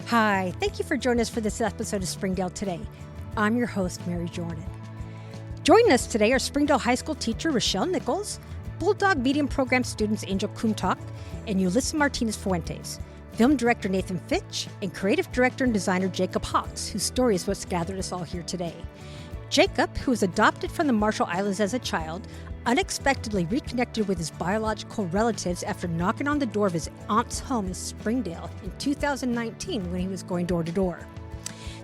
Hi, thank you for joining us for this episode of Springdale Today. I'm your host, Mary Jordan. Joining us today are Springdale High School teacher Rachelle Nichols, Bulldog Media Program students Angel Kumtak, and Yulissa Martinez-Fuentes, film director Nathan Fitch, and creative director and designer Jacob Hawks, whose story is what's gathered us all here today. Jacob, who was adopted from the Marshall Islands as a child, unexpectedly reconnected with his biological relatives after knocking on the door of his aunt's home in Springdale in 2019 when he was going door to door.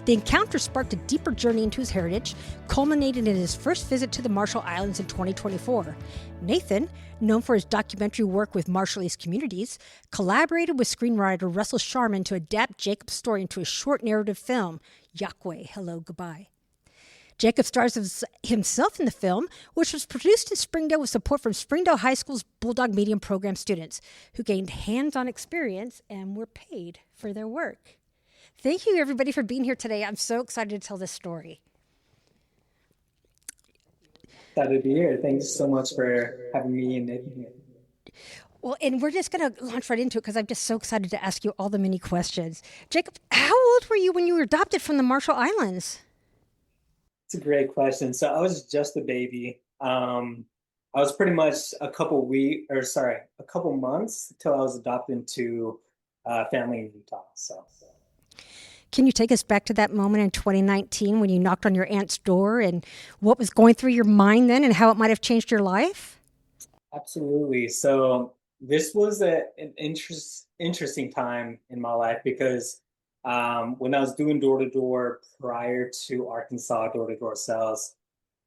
The encounter sparked a deeper journey into his heritage, culminating in his first visit to the Marshall Islands in 2024. Nathan, known for his documentary work with Marshallese communities, collaborated with screenwriter Russell Sharman to adapt Jacob's story into a short narrative film, Iawke, Hello, Goodbye. Jacob stars as himself in the film, which was produced in Springdale with support from Springdale High School's Bulldog Media Program students, who gained hands-on experience and were paid for their work. Thank you, everybody, for being here today. I'm so excited to tell this story. Excited to be here. Thanks so much for having me and Nathan here. Well, and we're just going to launch right into it because I'm just so excited to ask you all the many questions. Jacob, how old were you when you were adopted from the Marshall Islands? It's a great question. So I was just a baby. I was pretty much a couple months till I was adopted into a family in Utah. So. Can you take us back to that moment in 2019 when you knocked on your aunt's door and what was going through your mind then and how it might have changed your life? Absolutely. So this was an interesting time in my life because when I was doing door-to-door prior to Arkansas door-to-door sales,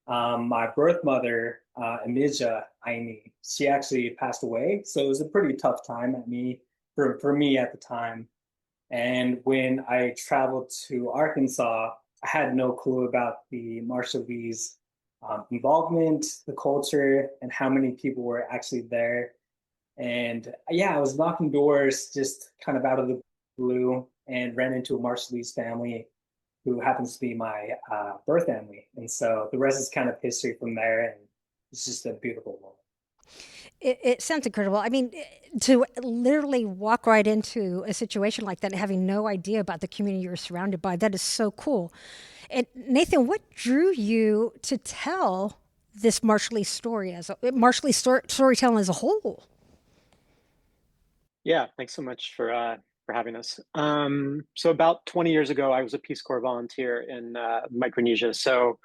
my birth mother, Amija Aini, she actually passed away. So it was a pretty tough time for me at the time. And when I traveled to Arkansas, I had no clue about the Marshallese involvement, the culture, and how many people were actually there. And yeah, I was knocking doors just kind of out of the blue and ran into a Marshallese family who happens to be my birth family. And so the rest is kind of history from there. And it's just a beautiful moment. It sounds incredible. I mean, to literally walk right into a situation like that and having no idea about the community you're surrounded by, that is so cool. And Nathan, what drew you to tell this Marshallese storytelling as a whole? Yeah, thanks so much for having us. So about 20 years ago, I was a Peace Corps volunteer in Micronesia. So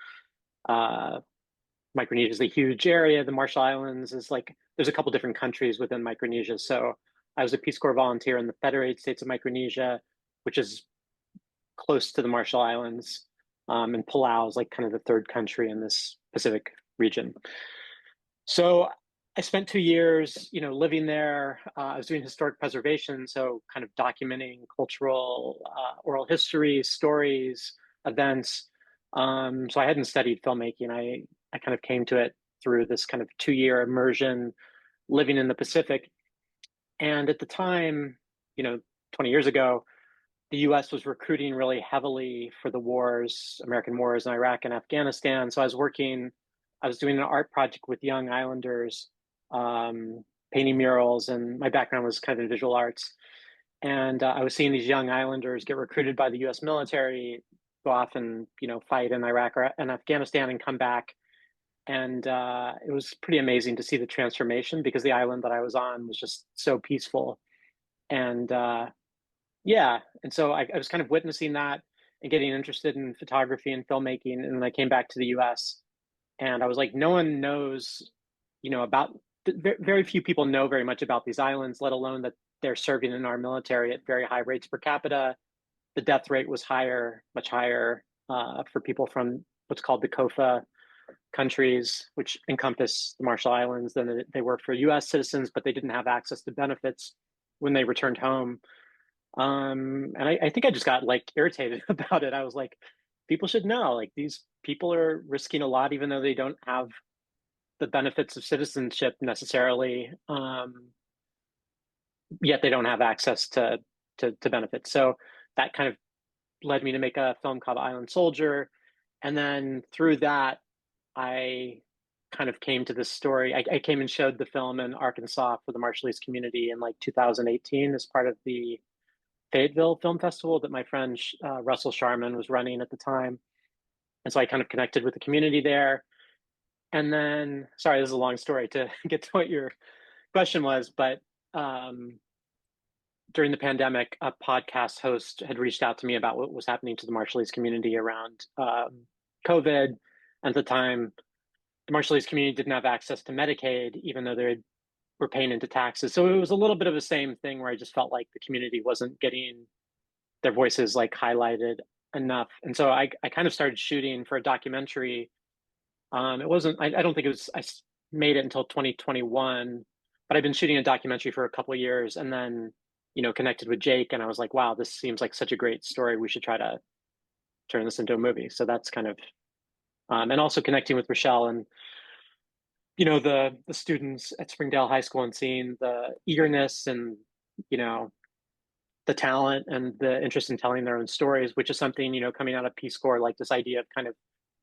Micronesia is a huge area. The Marshall Islands is there's a couple different countries within Micronesia. So I was a Peace Corps volunteer in the Federated States of Micronesia, which is close to the Marshall Islands. And Palau is kind of the third country in this Pacific region. So I spent 2 years, living there. I was doing historic preservation, so kind of documenting cultural, oral history, stories, events. So I hadn't studied filmmaking. I kind of came to it through this kind of 2-year immersion living in the Pacific. And at the time, 20 years ago, the US was recruiting really heavily for the wars, American wars in Iraq and Afghanistan. So I was doing an art project with young islanders, painting murals, and my background was kind of in visual arts. And I was seeing these young islanders get recruited by the US military, go off and, fight in Iraq and Afghanistan and come back. And it was pretty amazing to see the transformation because the island that I was on was just so peaceful. And and so I was kind of witnessing that and getting interested in photography and filmmaking. And then I came back to the US and I was like, no one knows, very few people know very much about these islands, let alone that they're serving in our military at very high rates per capita. The death rate was much higher for people from what's called the COFA countries, which encompass the Marshall Islands, than they were for US citizens, but they didn't have access to benefits when they returned home. And I think I just got irritated about it. I was like, people should know, these people are risking a lot, even though they don't have the benefits of citizenship necessarily, yet they don't have access to benefits. So that kind of led me to make a film called Island Soldier. And then through that, I kind of came to this story. I came and showed the film in Arkansas for the Marshallese community in 2018 as part of the Fayetteville Film Festival that my friend Russell Sharman was running at the time. And so I kind of connected with the community there. And then, sorry, this is a long story to get to what your question was, but during the pandemic, a podcast host had reached out to me about what was happening to the Marshallese community around COVID. At the time, the Marshallese community didn't have access to Medicaid, even though they were paying into taxes. So it was a little bit of the same thing where I just felt like the community wasn't getting their voices like highlighted enough. And so I kind of started shooting for a documentary. It wasn't, I don't think it was, I made it until 2021, but I've been shooting a documentary for a couple of years, and then, connected with Jake, and I was like, wow, this seems like such a great story. We should try to turn this into a movie. So that's kind of, and also connecting with Rachelle and, the students at Springdale High School, and seeing the eagerness and, the talent and the interest in telling their own stories, which is something, coming out of Peace Corps, like this idea of kind of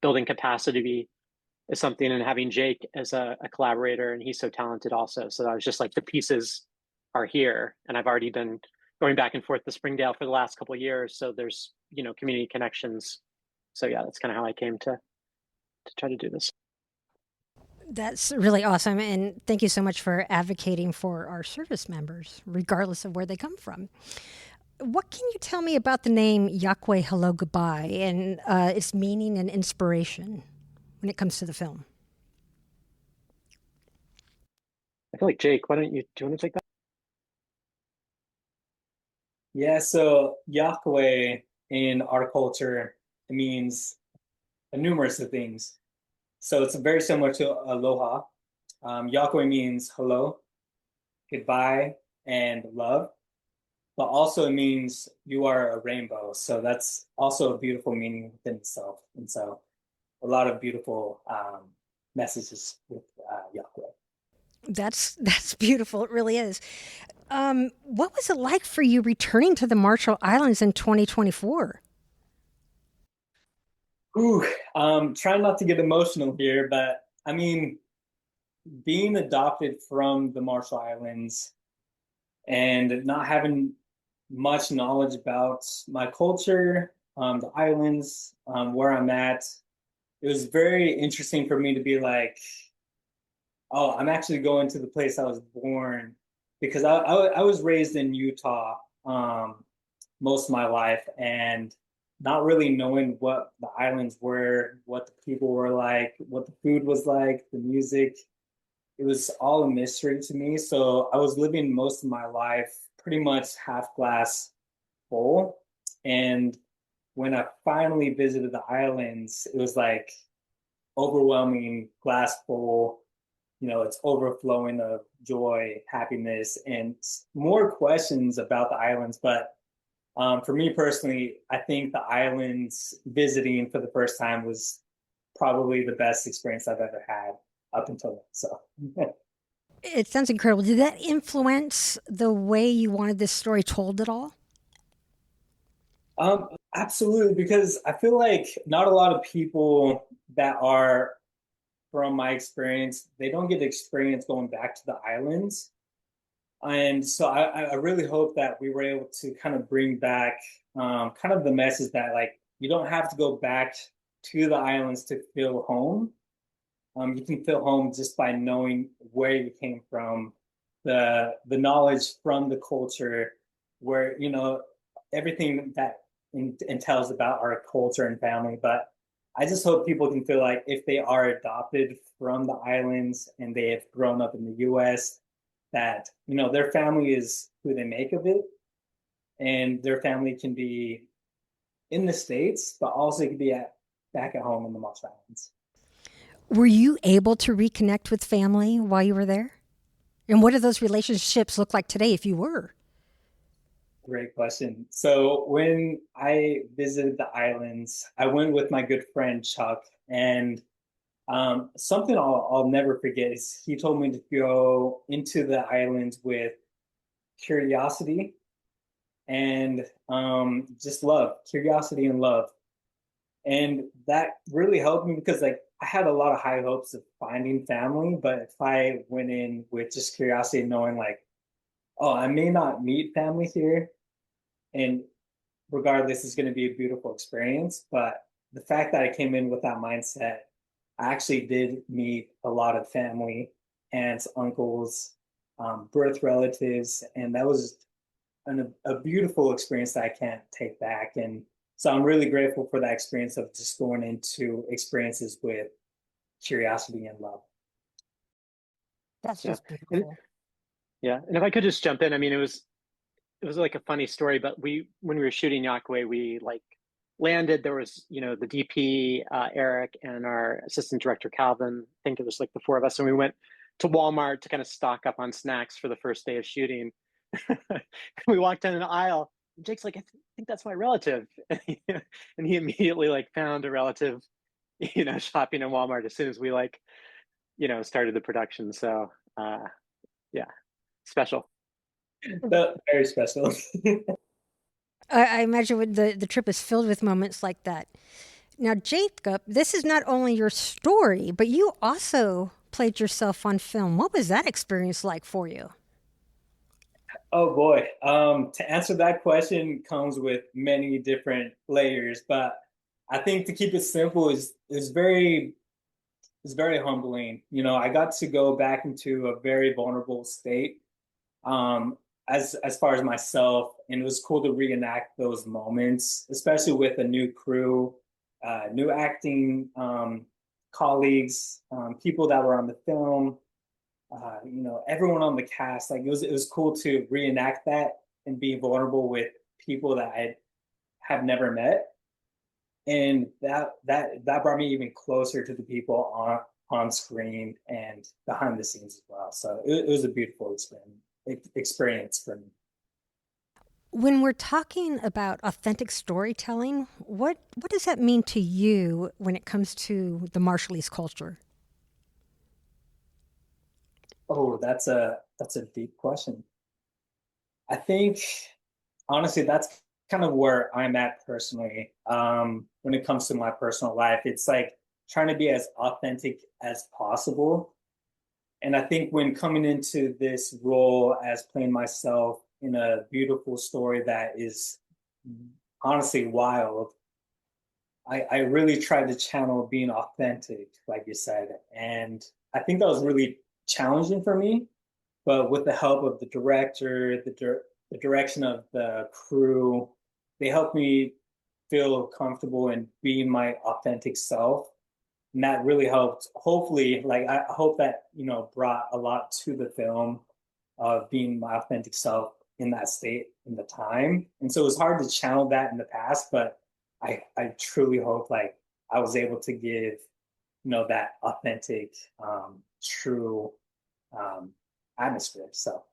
building capacity is something, and having Jake as a collaborator, and he's so talented also. So I was just like, the pieces are here, and I've already been going back and forth to Springdale for the last couple of years. So there's, community connections. So yeah, that's kind of how I came to try to do this. That's really awesome. And thank you so much for advocating for our service members, regardless of where they come from. What can you tell me about the name Iawke Hello Goodbye and its meaning and inspiration when it comes to the film? I feel like, Jake, do you want to take that? Yeah, so Iawke in our culture, it means a numerous of things. So it's very similar to aloha. Iawke means hello, goodbye, and love. But also it means you are a rainbow. So that's also a beautiful meaning within itself. And so a lot of beautiful messages with Iawke. That's beautiful. It really is. What was it like for you returning to the Marshall Islands in 2024? Trying not to get emotional here, but I mean, being adopted from the Marshall Islands and not having much knowledge about my culture, the islands, where I'm at, it was very interesting for me to be like, oh, I'm actually going to the place I was born, because I was raised in Utah most of my life, and not really knowing what the islands were, what the people were like, what the food was like, the music. It was all a mystery to me. So I was living most of my life pretty much half glass full. And when I finally visited the islands, it was like overwhelming glass full. It's overflowing of joy, happiness, and more questions about the islands. But for me personally, I think the islands visiting for the first time was probably the best experience I've ever had up until then. So It sounds incredible. Did that influence the way you wanted this story told at all? absolutely, because I feel like not a lot of people that are from my experience, they don't get experience going back to the islands. And so I really hope that we were able to kind of bring back kind of the message that, like, you don't have to go back to the islands to feel home. You can feel home just by knowing where you came from, the knowledge from the culture, where everything that entails about our culture and family. But I just hope people can feel like if they are adopted from the islands and they have grown up in the U.S., that their family is who they make of it, and their family can be in the States, but also can be back at home in the Marshall Islands. Were you able to reconnect with family while you were there? And what do those relationships look like today if you were? Great question. So when I visited the islands, I went with my good friend Chuck, and something I'll never forget is he told me to go into the islands with curiosity and just love, curiosity and love. And that really helped me because, like, I had a lot of high hopes of finding family, but if I went in with just curiosity, knowing like, oh, I may not meet family here, And regardless, it's going to be a beautiful experience. But the fact that I came in with that mindset, I actually did meet a lot of family, aunts, uncles, birth relatives, and that was a beautiful experience that I can't take back. And so I'm really grateful for that experience of just going into experiences with curiosity and love. That's Yeah. just beautiful. And if I could just jump in, I mean, it was like a funny story, but when we were shooting Iawke, we like landed. There was, you know, the DP, Eric, and our assistant director, Calvin. I think it was like the four of us. And we went to Walmart to kind of stock up on snacks for the first day of shooting. We walked down an aisle. And Jake's like, I think that's my relative. And he immediately like found a relative, you know, shopping in Walmart as soon as we like, you know, started the production. So yeah, special. Very special. I imagine the trip is filled with moments like that. Now, Jacob, this is not only your story, but you also played yourself on film. What was that experience like for you? Oh boy. To answer that question comes with many different layers, but I think to keep it simple is very humbling. You know, I got to go back into a very vulnerable state, um, as far as myself, and it was cool to reenact those moments, especially with a new crew, new acting colleagues, people that were on the film, you know, everyone on the cast. Like it was cool to reenact that and be vulnerable with people that I have never met, and that brought me even closer to the people on screen and behind the scenes as well. So it was a beautiful experience for me. When we're talking about authentic storytelling, what does that mean to you when it comes to the Marshallese culture? Oh, that's a deep question. I think honestly, that's kind of where I'm at personally. When it comes to my personal life, it's like trying to be as authentic as possible. And I think when coming into this role as playing myself in a beautiful story that is honestly wild, I really tried to channel being authentic, like you said. And I think that was really challenging for me. But with the help of the director, the direction of the crew, they helped me feel comfortable in being my authentic self. And that really helped. Hopefully, like I hope that, you know, brought a lot to the film of being my authentic self in that state in the time. And so it was hard to channel that in the past, but I truly hope like I was able to give, you know, that authentic, true atmosphere. So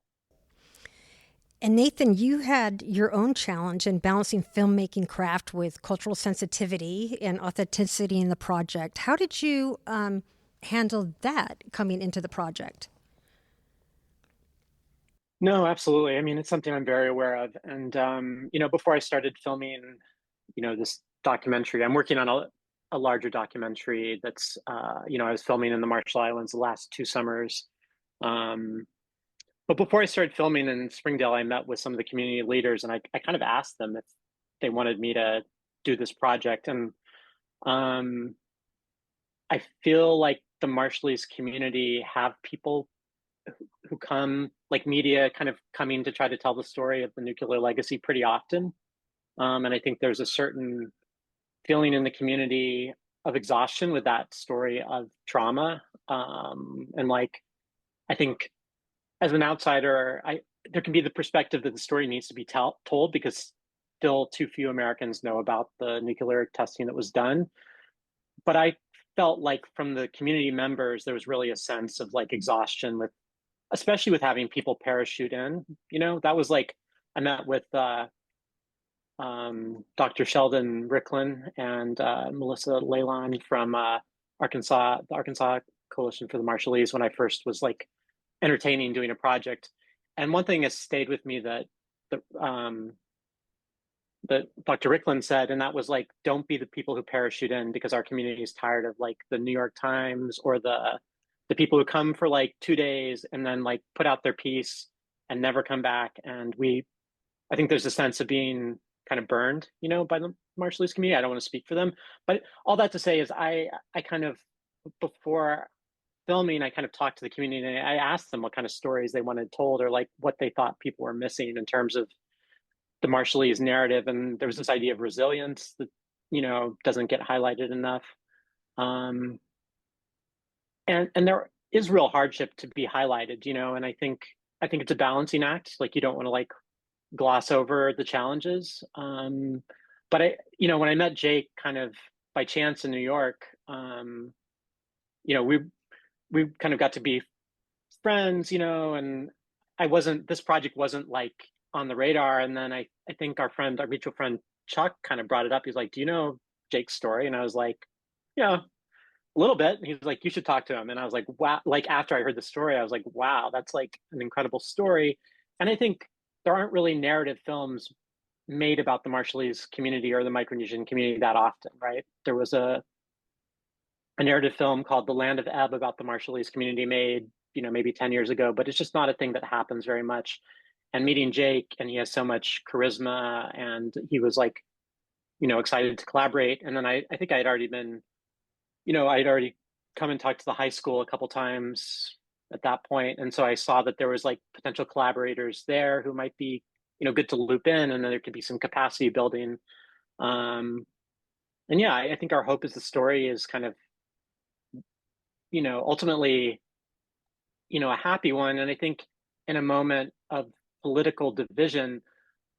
And Nathan, you had your own challenge in balancing filmmaking craft with cultural sensitivity and authenticity in the project. How did you handle that coming into the project? No, absolutely. I mean, it's something I'm very aware of. And, you know, before I started filming, you know, this documentary, I'm working on a larger documentary that's, you know, I was filming in the Marshall Islands the last 2 summers. Um, but before I started filming in Springdale, I met with some of the community leaders and I kind of asked them if they wanted me to do this project. And um, I feel like the Marshallese community have people who come, like media, kind of coming to try to tell the story of the nuclear legacy pretty often. And I think there's a certain feeling in the community of exhaustion with that story of trauma. And like, I think as an outsider, there can be the perspective that the story needs to be told because still too few Americans know about the nuclear testing that was done. But I felt like from the community members, there was really a sense of like exhaustion with, especially with having people parachute in. You know, that was like I met with Dr. Sheldon Ricklin and Melissa Leylon from Arkansas, the Arkansas Coalition for the Marshallese, when I first was like entertaining doing a project. And one thing has stayed with me that Dr. Ricklin said, and that was like, don't be the people who parachute in because our community is tired of like the New York Times or the people who come for like 2 days and then like put out their piece and never come back. And we I think there's a sense of being kind of burned, by the Marshallese community. I don't want to speak for them, but all that to say is I kind of, before filming, I kind of talked to the community and I asked them what kind of stories they wanted told, or like what they thought people were missing in terms of the Marshallese narrative. And there was this idea of resilience that, doesn't get highlighted enough. And there is real hardship to be highlighted, and I think it's a balancing act. Like, you don't want to like gloss over the challenges. But when I met Jake kind of by chance in New York, we kind of got to be friends, and this project wasn't like on the radar. And then I think our mutual friend Chuck kind of brought it up. He's like, "Do you know Jake's story?" And I was like, "Yeah, a little bit." And he was like, "You should talk to him." And I was like, "Wow!" Like, after I heard the story, I was like, "Wow, that's like an incredible story." And I think there aren't really narrative films made about the Marshallese community or the Micronesian community that often, right? There was a narrative film called The Land of Ebb about the Marshallese community made, maybe 10 years ago, but it's just not a thing that happens very much. And meeting Jake, and he has so much charisma, and he was like, excited to collaborate. And then I think I'd already come and talked to the high school a couple times at that point. And so I saw that there was like potential collaborators there who might be, good to loop in, and then there could be some capacity building. And yeah, I think our hope is the story is kind of, ultimately, a happy one. And I think in a moment of political division,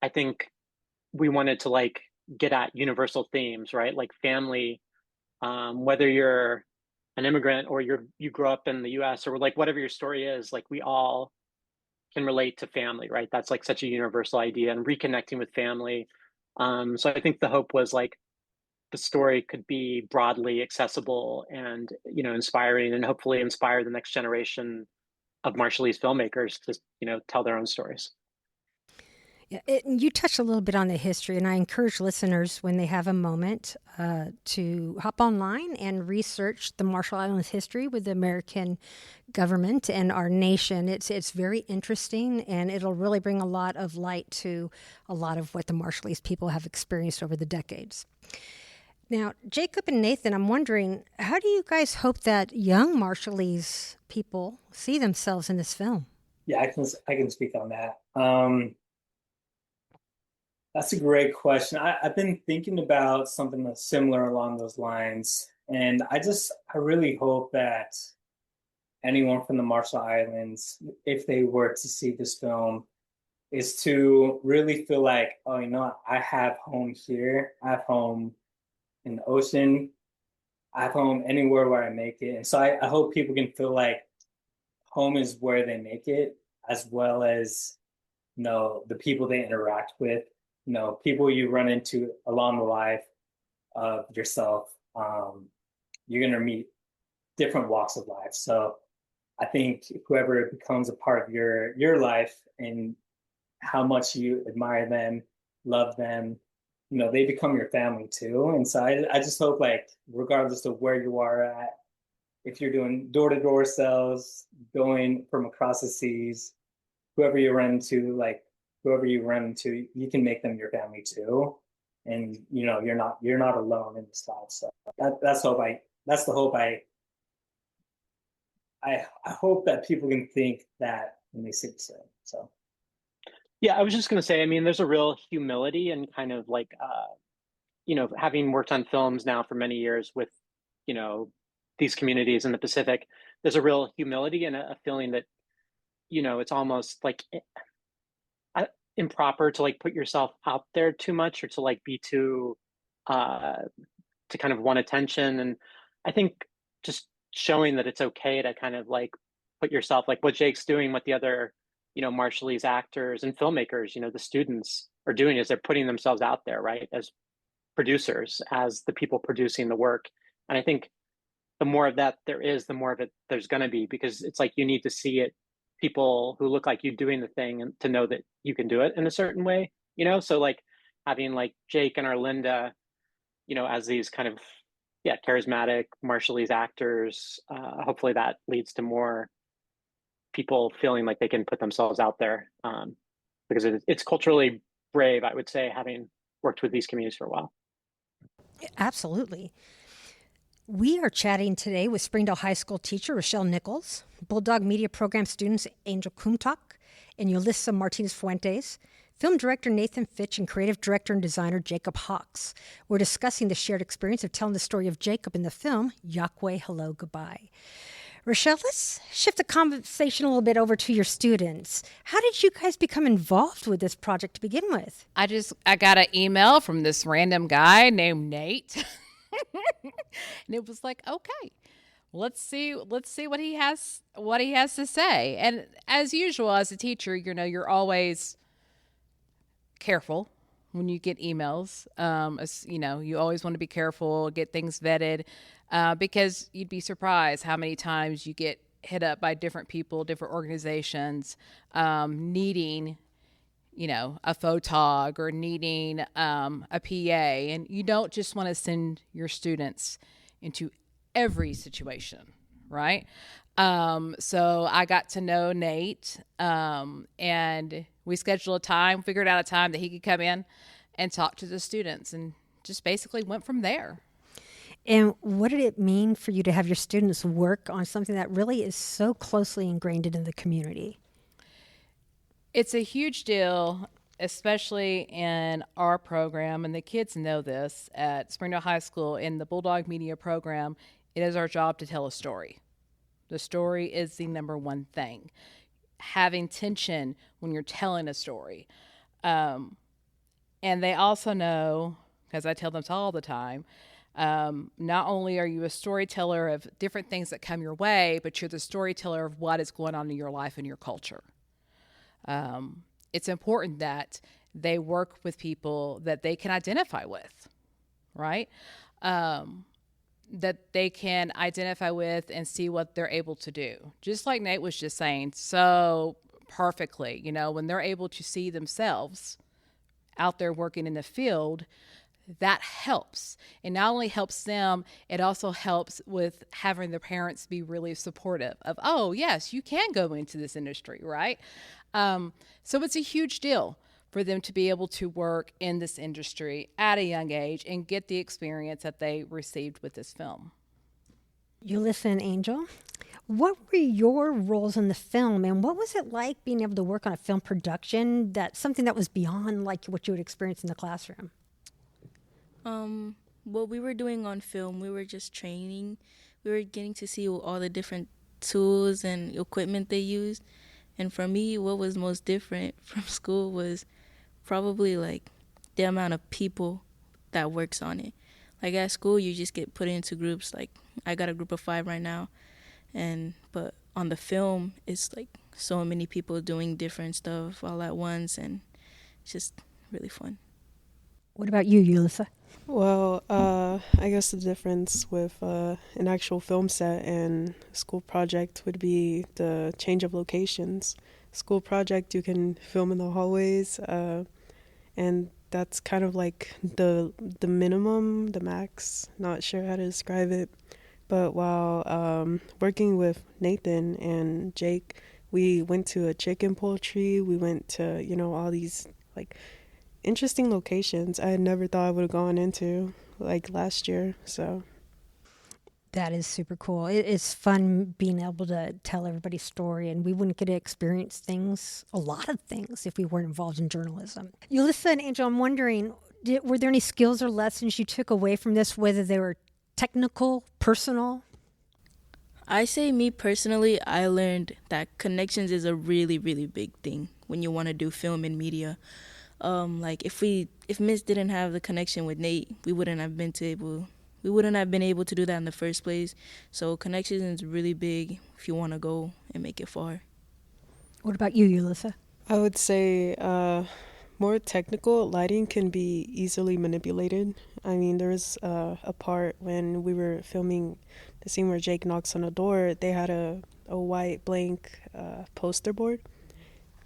I think we wanted to like get at universal themes, right? Like family, whether you're an immigrant or you grow up in the US, or like whatever your story is, like we all can relate to family, right? That's like such a universal idea, and reconnecting with family. So I think the hope was like the story could be broadly accessible and, inspiring, and hopefully inspire the next generation of Marshallese filmmakers to, tell their own stories. Yeah, you touched a little bit on the history, and I encourage listeners when they have a moment to hop online and research the Marshall Islands history with the American government and our nation. It's very interesting, and it'll really bring a lot of light to a lot of what the Marshallese people have experienced over the decades. Now, Jacob and Nathan, I'm wondering, how do you guys hope that young Marshallese people see themselves in this film? Yeah, I can speak on that. That's a great question. I've been thinking about something that's similar along those lines. And I really hope that anyone from the Marshall Islands, if they were to see this film, is to really feel like, oh, I have home here. I have home in the ocean. I have home anywhere where I make it. And so I hope people can feel like home is where they make it, as well as, the people they interact with. People you run into along the life of yourself, you're going to meet different walks of life. So I think whoever becomes a part of your life and how much you admire them, love them, they become your family too. And so I just hope, like, regardless of where you are at, if you're doing door-to-door sales, going from across the seas, whoever you run into, you can make them your family too. And you're not alone in this life. So that's the hope I hope that people can think that when they see this. So Yeah, I was just going to say, I mean, there's a real humility and kind of like, having worked on films now for many years with, these communities in the Pacific, there's a real humility and a feeling that, it's almost like improper to like put yourself out there too much, or to like be too to kind of want attention. And I think just showing that it's okay to kind of like put yourself, like what Jake's doing, what the other Marshallese actors and filmmakers, the students are doing, is they're putting themselves out there, right, as producers, as the people producing the work. And I think the more of that there is, the more of it there's going to be, because it's like you need to see it, people who look like you doing the thing, and to know that you can do it in a certain way, so like having like Jake and Arlinda, as these kind of charismatic Marshallese actors, hopefully that leads to more people feeling like they can put themselves out there, because it's culturally brave, I would say, having worked with these communities for a while. Absolutely. We are chatting today with Springdale High School teacher Rachelle Nichols, Bulldog Media Program students Angel Kumtak and Yulissa Martinez-Fuentes, film director Nathan Fitch, and creative director and designer Jacob Hawks. We're discussing the shared experience of telling the story of Jacob in the film Iawke, Hello, Goodbye. Rachelle, let's shift the conversation a little bit over to your students. How did you guys become involved with this project to begin with? I got an email from this random guy named Nate. And it was like, okay, let's see what he has to say. And as usual, as a teacher, you're always careful when you get emails. You always want to be careful, get things vetted, because you'd be surprised how many times you get hit up by different people, different organizations, needing a photog or needing a PA. And you don't just want to send your students into every situation, right? So I got to know Nate, and we scheduled figured out a time that he could come in and talk to the students, and just basically went from there. And what did it mean for you to have your students work on something that really is so closely ingrained in the community? It's a huge deal, especially in our program, and the kids know this at Springdale High School in the Bulldog Media Program. It is our job to tell a story. The story is the number one thing. Having tension when you're telling a story. And they also know, because I tell them all the time, not only are you a storyteller of different things that come your way, but you're the storyteller of what is going on in your life and your culture. It's important that they work with people that they can identify with, right? That they can identify with and see what they're able to do. Just like Nate was just saying so perfectly, when they're able to see themselves out there working in the field, that helps. It not only helps them, it also helps with having the parents be really supportive of, oh, yes, you can go into this industry, right? So it's a huge deal for them to be able to work in this industry at a young age and get the experience that they received with this film. Yulissa and Angel, what were your roles in the film, and what was it like being able to work on a film production, something that was beyond like what you would experience in the classroom? What we were doing on film, we were just training. We were getting to see all the different tools and equipment they used. And for me, what was most different from school was probably like the amount of people that works on it. Like at school, you just get put into groups. Like I got a group of 5 right now, but on the film, it's like so many people doing different stuff all at once, and it's just really fun. What about you, Yulissa? Well, I guess the difference with an actual film set and school project would be the change of locations. School project, you can film in the hallways, and that's kind of like the minimum, the max. Not sure how to describe it. But while working with Nathan and Jake, we went to a chicken poultry. We went to, all these like interesting locations I had never thought I would have gone into like last year. So that is super cool. It's fun being able to tell everybody's story, and we wouldn't get to experience a lot of things, if we weren't involved in journalism. Yulissa and Angel, I'm wondering, were there any skills or lessons you took away from this, whether they were technical, personal? I say me personally, I learned that connections is a really, really big thing when you want to do film and media. Like if Miss didn't have the connection with Nate, we wouldn't have been able to do that in the first place. So connections is really big if you want to go and make it far. What about you, Yulissa? I would say more technical. Lighting can be easily manipulated. I mean, there was a part when we were filming the scene where Jake knocks on a door. They had a white blank poster board,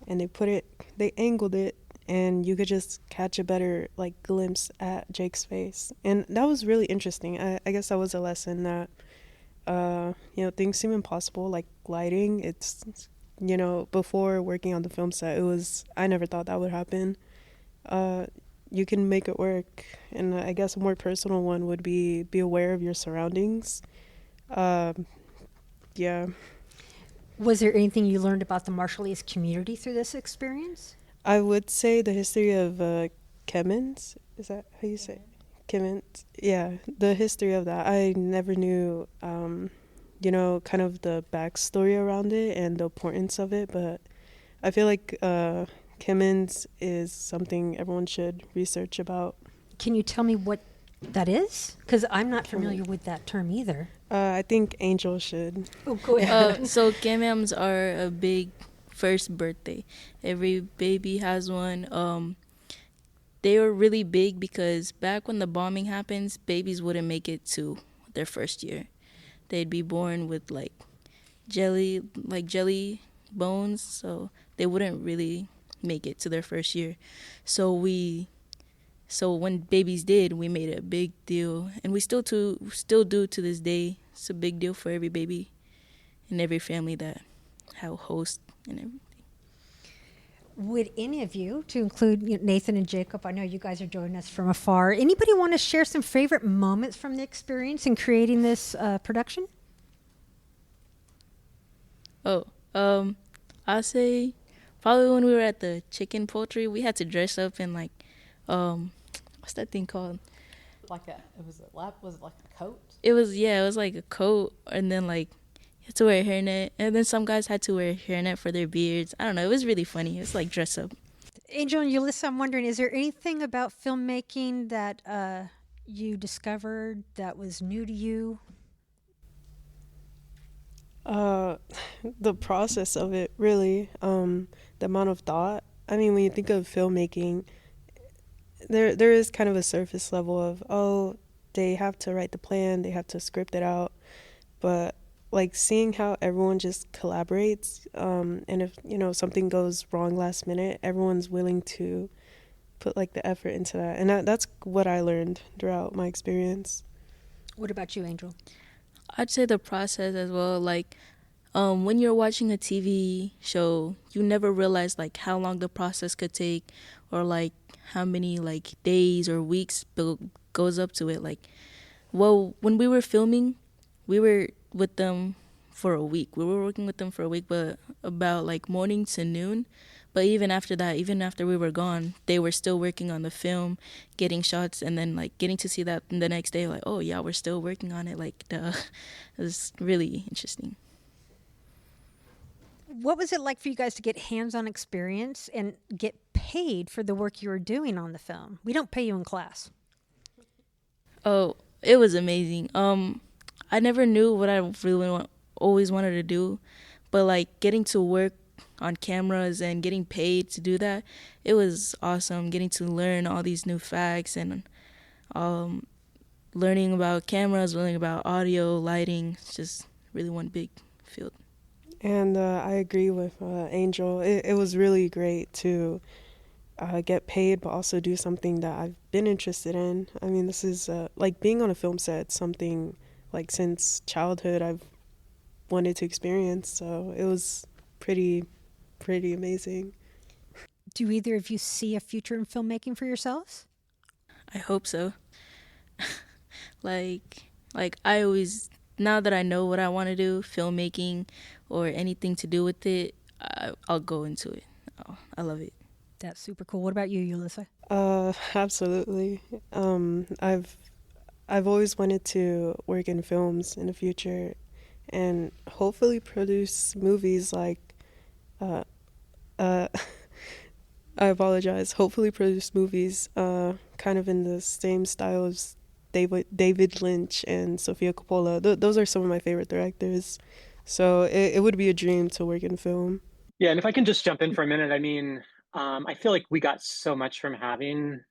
and they angled it, and you could just catch a better like glimpse at Jake's face. And that was really interesting. I guess that was a lesson that things seem impossible, like lighting. It's before working on the film set, I never thought that would happen. you can make it work. And I guess a more personal one would be aware of your surroundings. Yeah. Was there anything you learned about the Marshallese community through this experience? I would say the history of Kemmons. Is that how you say it? Kemmons? Yeah, the history of that. I never knew, kind of the backstory around it and the importance of it, but I feel like Kemmons is something everyone should research about. Can you tell me what that is? Because I'm not familiar with that term either. I think Angel should. Oh, go ahead. So Gamams are a big first birthday. Every baby has one. They were really big because back when the bombing happens, babies wouldn't make it to their first year. They'd be born with jelly bones, so they wouldn't really make it to their first year. So when babies did, we made it a big deal, and we still do to this day. It's a big deal for every baby and every family that have host and everything. Would any of you, to include Nathan and Jacob, I know you guys are joining us from afar, anybody want to share some favorite moments from the experience in creating this production? I say probably when we were at the chicken poultry, we had to dress up in what's that thing called? Was it like a coat? It was like a coat, and then you had to wear a hairnet, and then some guys had to wear a hairnet for their beards. I don't know, it was really funny. It was like dress up. Angel and Yulissa, I'm wondering, is there anything about filmmaking that you discovered that was new to you? The process of it, really. The amount of thought. I mean, when you think of filmmaking, there is kind of a surface level of, they have to write the plan, they have to script it out, but seeing how everyone just collaborates, and if something goes wrong last minute, everyone's willing to put the effort into that, and that's what I learned throughout my experience. What about you, Angel? I'd say the process as well. When you're watching a TV show, you never realize how long the process could take, or how many days or weeks goes up to it. When we were filming, we were with them for a week. We were working with them for a week, but about morning to noon. But even after that, even after we were gone, they were still working on the film, getting shots, and then getting to see that the next day, oh yeah, we're still working on it. It was really interesting. What was it like for you guys to get hands-on experience and get paid for the work you were doing on the film? We don't pay you in class. Oh, it was amazing. I never knew what I really always wanted to do, but getting to work on cameras and getting paid to do that, it was awesome. Getting to learn all these new facts and learning about cameras, learning about audio, lighting. It's just really one big field. And I agree with Angel. It was really great to get paid, but also do something that I've been interested in. I mean, this is being on a film set, something since childhood I've wanted to experience. So it was pretty amazing. Do either of you see a future in filmmaking for yourselves? I hope so. I always, now that I know what I want to do, filmmaking or anything to do with it, I'll go into it. I love it. That's super cool. What about you, Yulissa? Absolutely. I've always wanted to work in films in the future, and hopefully produce movies I apologize. Hopefully produce movies kind of in the same style as David Lynch and Sofia Coppola. Those are some of my favorite directors. So it would be a dream to work in film. Yeah, and if I can just jump in for a minute, I mean, I feel like we got so much from having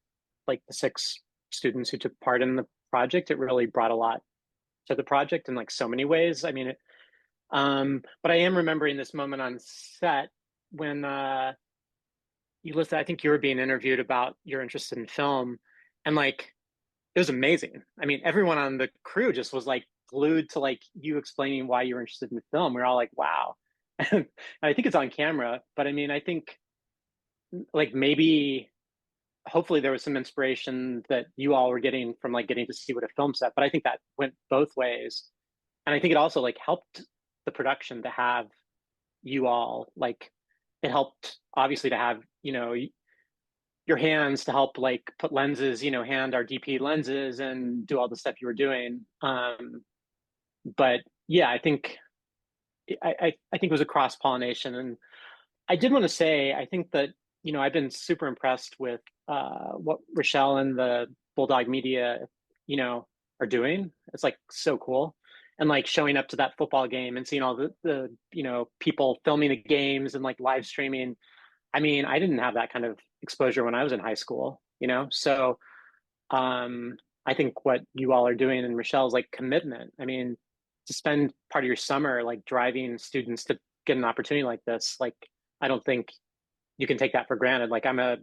the 6 students who took part in the project. It really brought a lot to the project in so many ways. I mean, but I am remembering this moment on set when Yulissa, I think you were being interviewed about your interest in film, and it was amazing. I mean, everyone on the crew just was glued to you explaining why you were interested in film. We were all wow. And I think it's on camera, but I mean, I think maybe hopefully there was some inspiration that you all were getting from like getting to see what a film set, but I think that went both ways. And I think it also like helped the production to have you all, like it helped obviously to have, your hands to help like put lenses, hand our DP lenses and do all the stuff you were doing. But yeah, I think it was a cross pollination. And I did want to say, I think that, I've been super impressed with what Rachelle and the Bulldog Media, are doing. It's like so cool. And like showing up to that football game and seeing all the people filming the games and like live streaming. I mean, I didn't have that kind of exposure when I was in high school, So I think what you all are doing and Rachelle's like commitment. I mean, to spend part of your summer like driving students to get an opportunity like this, like I don't think you can take that for granted. Like I'm a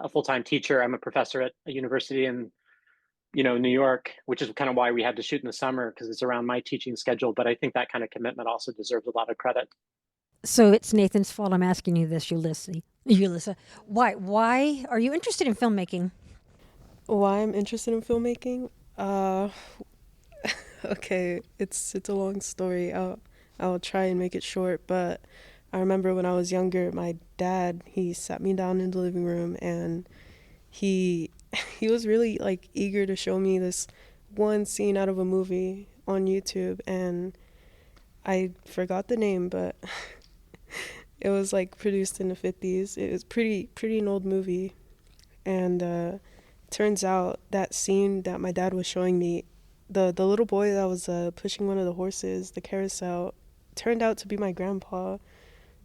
full-time teacher. I'm a professor at a university in New York, which is kind of why we had to shoot in the summer because it's around my teaching schedule. But I think that kind of commitment also deserves a lot of credit. So it's Nathan's fault I'm asking you this, Yulissa. Why are you interested in filmmaking? Why I'm interested in filmmaking? Okay, it's a long story. I'll try and make it short, but I remember when I was younger, my dad, he sat me down in the living room and he was really like eager to show me this one scene out of a movie on YouTube, and I forgot the name, but it was like produced in the 50s. It was pretty an old movie, and turns out that scene that my dad was showing me, the little boy that was pushing one of the horses, the carousel, turned out to be my grandpa.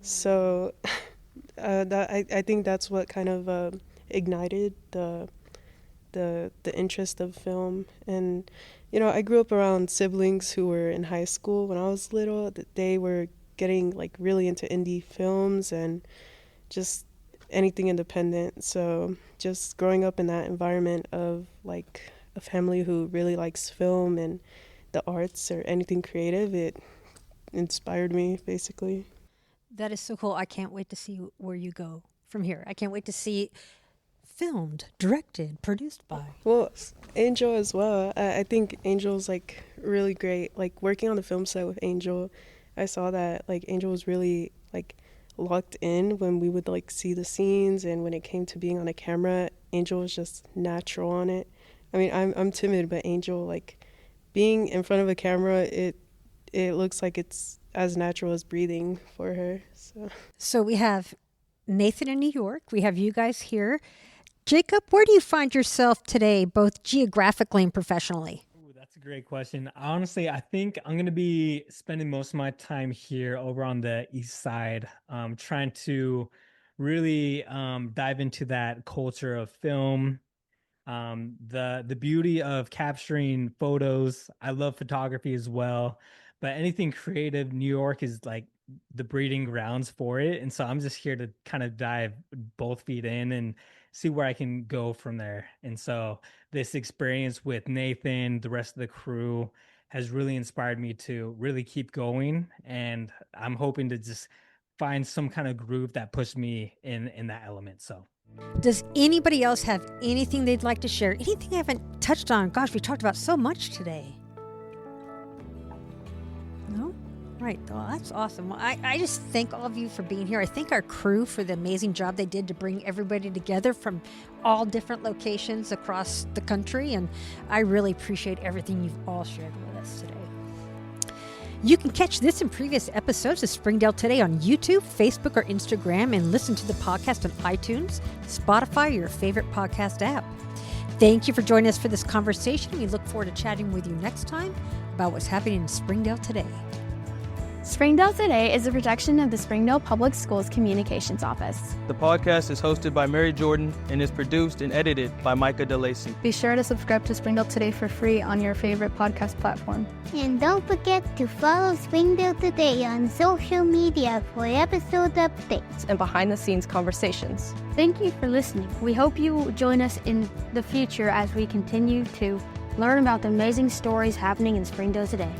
So I think that's what kind of ignited the interest of film. And I grew up around siblings who were in high school when I was little. They were getting like really into indie films and just anything independent. So just growing up in that environment of like a family who really likes film and the arts or anything creative, it inspired me basically. That is so cool. I can't wait to see where you go from here. I can't wait to see it filmed, directed, produced by. Well, Angel as well. I think Angel's like really great. Like working on the film set with Angel, I saw that like Angel was really like locked in when we would like see the scenes, and when it came to being on a camera, Angel was just natural on it. I mean, I'm timid, but Angel, like being in front of a camera, it looks like it's as natural as breathing for her. So we have Nathan in New York. We have you guys here. Jacob, where do you find yourself today, both geographically and professionally? Ooh, that's a great question. Honestly, I think I'm going to be spending most of my time here over on the east side, trying to really dive into that culture of film, the beauty of capturing photos. I love photography as well, but anything creative, New York is like the breeding grounds for it. And so I'm just here to kind of dive both feet in and see where I can go from there. And so this experience with Nathan, the rest of the crew, has really inspired me to really keep going. And I'm hoping to just find some kind of groove that pushed me in that element. So does anybody else have anything they'd like to share? Anything I haven't touched on? Gosh, we talked about so much today. No? Right. Well, that's awesome. Well, I just thank all of you for being here. I thank our crew for the amazing job they did to bring everybody together from all different locations across the country. And I really appreciate everything you've all shared with us today. You can catch this and previous episodes of Springdale Today on YouTube, Facebook, or Instagram, and listen to the podcast on iTunes, Spotify, or your favorite podcast app. Thank you for joining us for this conversation. We look forward to chatting with you next time about what's happening in Springdale today. Springdale Today is a production of the Springdale Public Schools Communications Office. The podcast is hosted by Mary Jordan and is produced and edited by Micah DeLacy. Be sure to subscribe to Springdale Today for free on your favorite podcast platform. And don't forget to follow Springdale Today on social media for episode updates and behind-the-scenes conversations. Thank you for listening. We hope you will join us in the future as we continue to learn about the amazing stories happening in Springdale today.